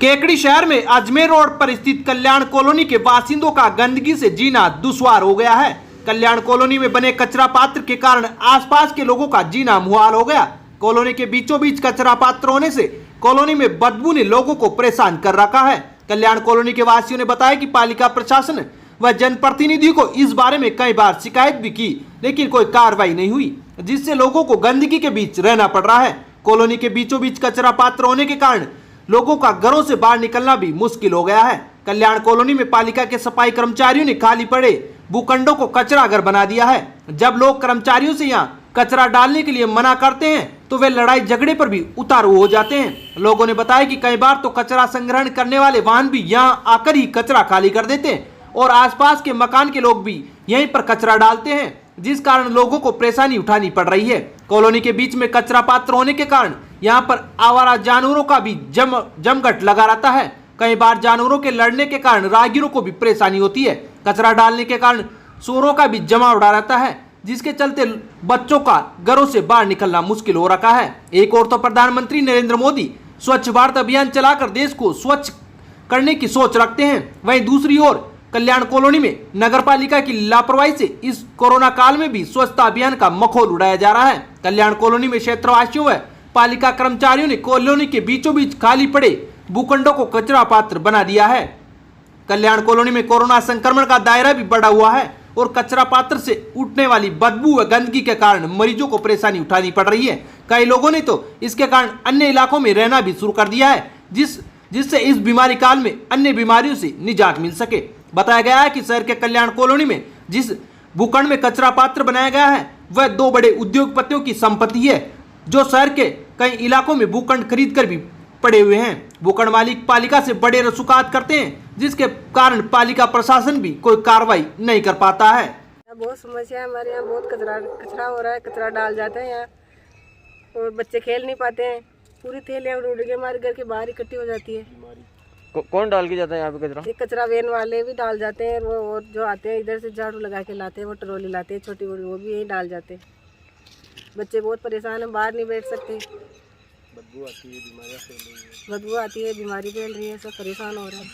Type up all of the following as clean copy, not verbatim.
केकड़ी शहर में अजमेर रोड पर स्थित कल्याण कॉलोनी के बासिंदों का गंदगी से जीना दुश्वार हो गया है। कल्याण कॉलोनी में बने कचरा पात्र के कारण आसपास के लोगों का जीना मुहाल हो गया। कॉलोनी के बीचों बीच कचरा पात्र होने से कॉलोनी में बदबू ने लोगों को परेशान कर रखा है। कल्याण कॉलोनी के वासियों ने बताया कि पालिका प्रशासन व जनप्रतिनिधि को इस बारे में कई बार शिकायत भी की, लेकिन कोई कार्रवाई नहीं हुई, जिससे लोगों को गंदगी के बीच रहना पड़ रहा है। कॉलोनी के बीचों बीच कचरा पात्र होने के कारण लोगों का घरों से बाहर निकलना भी मुश्किल हो गया है। कल्याण कॉलोनी में पालिका के सफाई कर्मचारियों ने खाली पड़े भूखंडों को कचरा घर बना दिया है। जब लोग कर्मचारियों से यहाँ कचरा डालने के लिए मना करते हैं तो वे लड़ाई झगड़े पर भी उतारू हो जाते हैं। लोगों ने बताया कि कई बार तो कचरा संग्रहण करने वाले वाहन भी यहाँ आकर ही कचरा खाली कर देते हैं और आसपास के मकान के लोग भी यहीं पर कचरा डालते हैं, जिस कारण लोगों को परेशानी उठानी पड़ रही है। कॉलोनी के बीच में कचरा पात्र होने के कारण यहाँ पर आवारा जानवरों का भी जमघट लगा रहता है। कई बार जानवरों के लड़ने के कारण राहगीरों को भी परेशानी होती है। कचरा डालने के कारण चोरों का भी जमा उड़ा रहता है, जिसके चलते बच्चों का घरों से बाहर निकलना मुश्किल हो रखा है। एक ओर तो प्रधानमंत्री नरेंद्र मोदी स्वच्छ भारत अभियान चलाकर देश को स्वच्छ करने की सोच रखते हैं, वहीं दूसरी ओर कल्याण कॉलोनी में नगरपालिका की लापरवाही से इस कोरोना काल में भी स्वच्छता अभियान का मखौल उड़ाया जा रहा है। कल्याण कॉलोनी में क्षेत्रवासियों व पालिका कर्मचारियों ने कॉलोनी के बीचों बीच खाली पड़े भूखंडों को कचरा पात्र बना दिया है। कल्याण कॉलोनी में कोरोना संक्रमण का दायरा भी बढ़ा हुआ है और कचरा पात्र से उठने वाली बदबू व गंदगी के कारण मरीजों को परेशानी उठानी पड़ रही है। कई लोगों ने तो इसके कारण अन्य इलाकों में रहना भी शुरू कर दिया है, जिससे इस बीमारी काल में अन्य बीमारियों से निजात मिल सके। बताया गया है कि शहर के कल्याण कॉलोनी में जिस भूखंड में कचरा पात्र बनाया गया है वह दो बड़े उद्योगपतियों की संपत्ति है, जो शहर के कई इलाकों में भूखंड खरीद कर भी पड़े हुए हैं। भूखंड मालिक पालिका से बड़े रसूखात करते हैं, जिसके कारण पालिका प्रशासन भी कोई कार्रवाई नहीं कर पाता है। बहुत समस्या है हमारे यहाँ, बहुत कचरा हो रहा है, कचरा डाल जाते हैं यहाँ और बच्चे खेल नहीं पाते हैं। पूरी थैलियाँ उड़ के हमारे घर के बाहर इकट्ठी हो जाती है। कौन डाल के जाता है यहाँ पे कचरा? ये कचरा वैन वाले भी डाल जाते हैं, वो और जो आते हैं इधर से झाड़ू लगा के लाते हैं, वो ट्रॉली लाते हैं छोटी बड़ी, वो भी यही डाल जाते हैं। बच्चे बहुत परेशान हैं, बाहर नहीं बैठ सकते, बदबू आती है, बीमारियाँ फैल रही है, बदबू आती है, बीमारी फैल रही है, सब परेशान हो रहे हैं।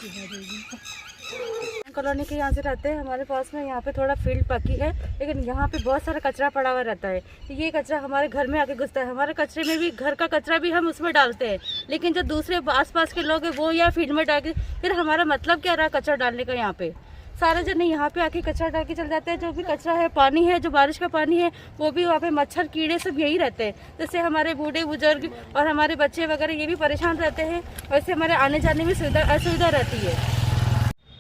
कॉलोनी के यहाँ से रहते हैं, हमारे पास में यहाँ पे थोड़ा फील्ड पक्की है, लेकिन यहाँ पे बहुत सारा कचरा पड़ा हुआ रहता है। ये कचरा हमारे घर में आके घुसता है, हमारे कचरे में भी घर का कचरा भी हम उसमें डालते हैं, लेकिन जो दूसरे आसपास के लोग हैं वो यहाँ फील्ड में डाल के, फिर हमारा मतलब क्या रहा कचरा डालने का? यहाँ पे सारे जने यहाँ पे आके कचरा डाल के चल जाते हैं। जो भी कचरा है, पानी है, जो बारिश का पानी है, वो भी वहाँ पे मच्छर कीड़े सब यही रहते हैं, जिससे हमारे बूढ़े बुजुर्ग और हमारे बच्चे वगैरह ये भी परेशान रहते हैं, और इससे हमारे आने जाने में असुविधा रहती है।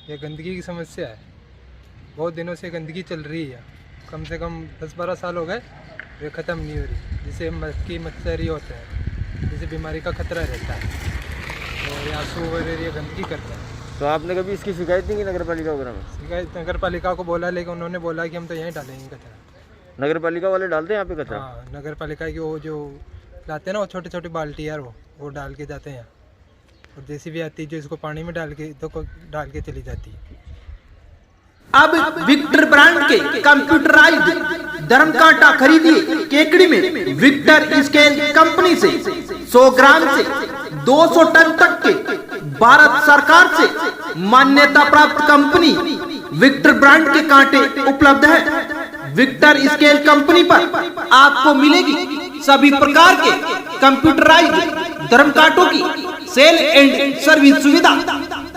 ये गंदगी की समस्या है, बहुत दिनों से गंदगी चल रही है, कम से कम 10-12 साल हो गए, ये ख़त्म नहीं हो रही, जिससे मक्खी मच्छर होते हैं, जिससे बीमारी का खतरा रहता है और यहाँ सू वगैरह ये गंदगी करते हैं। तो आपने कभी इसकी शिकायत नहीं की नगर पालिका वगैरह में? शिकायत नगर पालिका को बोला, लेकिन उन्होंने बोला कि हम तो यहीं डालेंगे कचरा। नगर पालिका वाले डालते हैं यहाँ पे कचरा? हाँ, नगर पालिका की वो जो लाते हैं ना, वो छोटे छोटे बाल्टी यार, वो डाल के जाते हैं, और जैसी भी आती है जो इसको पानी में डाल के चली जाती है। अब विक्टर ब्रांड के कंप्यूटराइज्ड धर्म कांटा खरीदिए केकड़ी में विक्टर स्केल कंपनी से 100 ग्राम से 200 टन तक के भारत सरकार से मान्यता प्राप्त कंपनी विक्टर ब्रांड के कांटे उपलब्ध है। विक्टर स्केल कंपनी पर आपको मिलेगी सभी प्रकार के कंप्यूटराइज्ड धर्म कांटों की सेल एंड सर्विस सुविधा।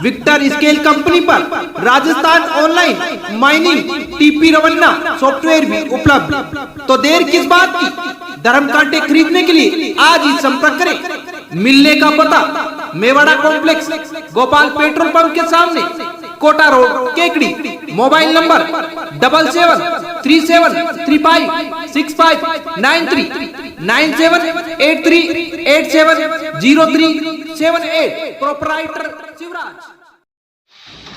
विक्टर स्केल कंपनी पर Rajasthan online mining TP Revanna software भी उपलब्ध। तो देर किस बात की, धर्म कांटे खरीदने के लिए आज ही संपर्क करें। मिलने का पता Mewara complex, Gopal petrol pump के सामने, Kota road, Kekri. Mobile number 7737356593 9783870378। Proprietor Shivraj.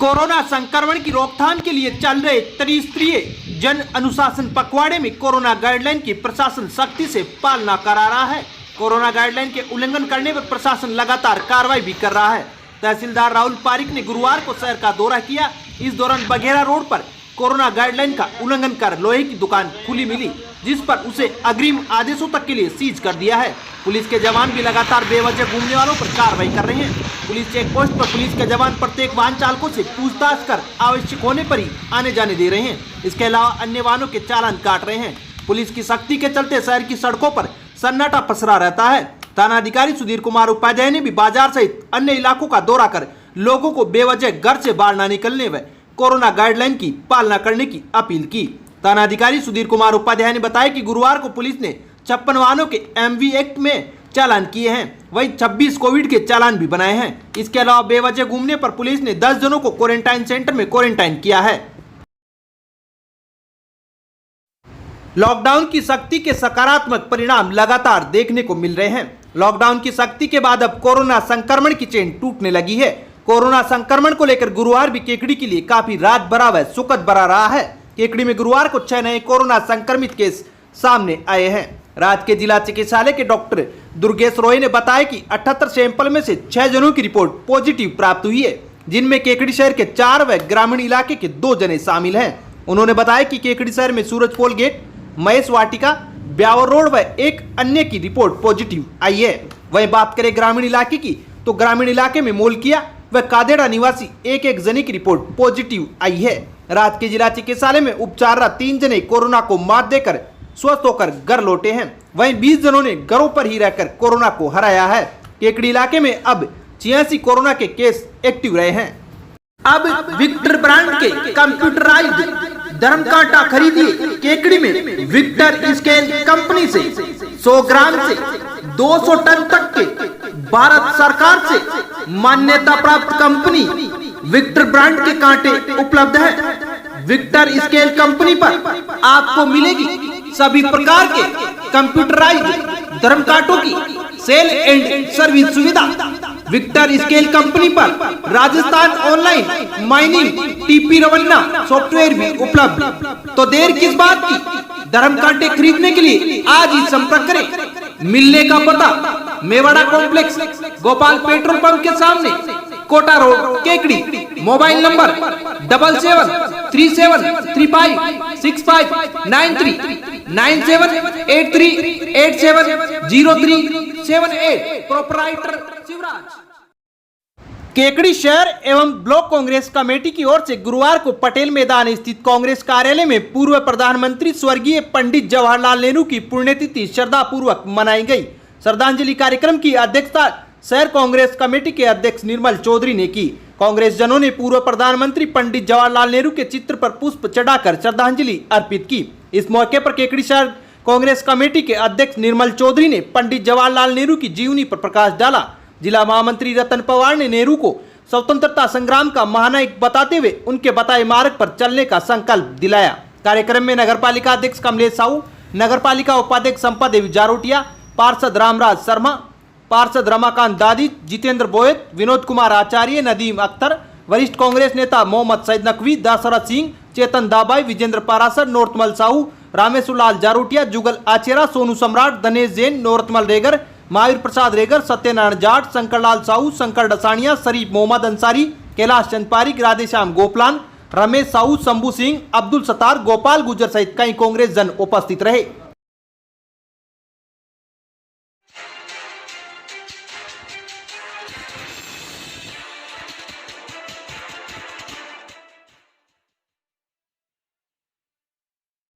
Corona संक्रमण की रोकथाम के लिए चल रहे त्रिस्तरीय जन अनुशासन पखवाड़े में कोरोना गाइडलाइन की प्रशासन सख्ती से पालना करा रहा है। कोरोना गाइडलाइन के उल्लंघन करने पर प्रशासन लगातार कार्रवाई भी कर रहा है। तहसीलदार राहुल पारिक ने गुरुवार को शहर का दौरा किया। इस दौरान बघेरा रोड पर कोरोना गाइडलाइन का उल्लंघन कर लोहे की दुकान खुली मिली, जिस पर उसे अग्रिम आदेशों तक के लिए सीज कर दिया है। पुलिस के जवान भी लगातार बेवजह घूमने वालों पर कार्रवाई कर रहे हैं। पुलिस चेक पोस्ट पर पुलिस के जवान प्रत्येक वाहन चालकों से पूछताछ कर आवश्यक होने पर ही आने जाने दे रहे हैं। इसके अलावा अन्य वाहनों के चालान काट रहे हैं। पुलिस की सख्ती के चलते शहर की सड़कों पर सन्नाटा पसरा रहता है। थानाधिकारी सुधीर कुमार उपाध्याय ने भी बाजार सहित अन्य इलाकों का दौरा कर लोगों को बेवजह घर से बाहर न निकलने व कोरोना गाइडलाइन की पालना करने की अपील की। थानाधिकारी सुधीर कुमार उपाध्याय ने बताया कि गुरुवार को पुलिस ने 56 वाहनों के MV एक्ट में चालान किए हैं, वहीं 26 कोविड के चालान भी बनाए हैं। इसके अलावा बेवजह घूमने पर पुलिस ने 10 जनों को क्वारंटाइन सेंटर में क्वारंटाइन किया है। लॉकडाउन की सख्ती के सकारात्मक परिणाम लगातार देखने को मिल रहे हैं। लॉकडाउन की सख्ती के बाद अब कोरोना संक्रमण की चेन टूटने लगी है। कोरोना संक्रमण को लेकर गुरुवार भी केकड़ी के लिए काफी रात भरा व सुखद भरा रहा है। केकड़ी में गुरुवार को 6 नए कोरोना संक्रमित केस सामने आए हैं। राज्य के जिला चिकित्सालय के डॉक्टर दुर्गेश रॉय ने बताया कि 78 सैंपल में से 6 जनों की रिपोर्ट पॉजिटिव प्राप्त हुई है, जिनमें केकड़ी शहर के 4 व ग्रामीण इलाके के 2 जने शामिल हैं। उन्होंने बताया कि केकड़ी शहर में सूरजपोल गेट, महेश वाटिका, ब्यावर रोड व एक अन्य की रिपोर्ट पॉजिटिव आई है। वहीं बात करें ग्रामीण इलाके की तो ग्रामीण इलाके में मोलकिया व कादेड़ा निवासी एक जने की रिपोर्ट पॉजिटिव आई है। राज्य के जिला चिकित्सालय में उपचाररत 3 जने कोरोना को मात देकर स्वस्थ होकर घर लौटे हैं। वहीं 20 जनों ने घरों पर ही रहकर कोरोना को हराया है। केकड़ी इलाके में अब 86 कोरोना के केस एक्टिव रहे हैं। अब विक्टर ब्रांड के कंप्यूटराइज्ड धर्म कांटा खरीदिए। केकड़ी में विक्टर स्केल कंपनी से 100 ग्राम से 200 टन तक के भारत सरकार से मान्यता प्राप्त कंपनी विक्टर ब्रांड के कांटे उपलब्ध है। विक्टर स्केल कंपनी पर आपको मिलेगी सभी प्रकार के कंप्यूटराइज्ड धर्म कांटों की सेल एंड सर्विस सुविधा। विक्टर स्केल कंपनी पर Rajasthan online mining TP Revanna software भी उपलब्ध। तो देर किस बात की, धर्म कांटे खरीदने के लिए आज ही संपर्क करें। मिलने का पता Mewara complex, Gopal petrol pump के सामने, Kota road, Kekri. Mobile number 7737356593 9783870378। Proprietor Shivraj. Kekri शहर एवं ब्लॉक कांग्रेस कमेटी की ओर से गुरुवार को पटेल मैदान स्थित कांग्रेस कार्यालय में पूर्व प्रधानमंत्री स्वर्गीय पंडित जवाहरलाल नेहरू की पुण्यतिथि श्रद्धापूर्वक मनाई गई। श्रद्धांजलि कार्यक्रम की अध्यक्षता शहर कांग्रेस कमेटी के अध्यक्ष निर्मल चौधरी ने की। कांग्रेस जनों ने पूर्व प्रधानमंत्री पंडित जवाहरलाल नेहरू के चित्र पर पुष्प चढ़ाकर श्रद्धांजलि अर्पित की। इस मौके पर केकड़ी शहर कांग्रेस कमेटी के अध्यक्ष निर्मल चौधरी ने पंडित जवाहरलाल नेहरू की जीवनी पर प्रकाश डाला। जिला महामंत्री रतन पवार ने नेहरू को स्वतंत्रता संग्राम का महानायक बताते हुए उनके बताए मार्ग पर चलने का संकल्प दिलाया। कार्यक्रम में नगरपालिका अध्यक्ष कमलेश साहू, नगरपालिका उपाध्यक्ष संपा देवी जारोटिया, पार्षद रामराज शर्मा, पार्षद रमाकांत दादी, जितेंद्र बोयत, विनोद कुमार आचार्य, नदीम अख्तर, वरिष्ठ कांग्रेस नेता मोहम्मद सैद नकवी, दासरथ सिंह, चेतन दाबाई, विजेंद्र पारासर, नोरतमल साहू, रामेश्वरलाल जारोटिया, जुगल आचेरा, सोनू सम्राट, दिनेश जैन, नोरतमल रेगर, महावीर प्रसाद रेगर, सत्यनारायण जाट, शंकरलाल साहू, शंकर डसानिया, शरीफ मोहम्मद अंसारी, कैलाश चंद पारिक, राधेश्याम गोपलान, रमेश साहू, शंभू सिंह, अब्दुल सत्तार, गोपाल गुजर सहित कई कांग्रेस जन उपस्थित रहे।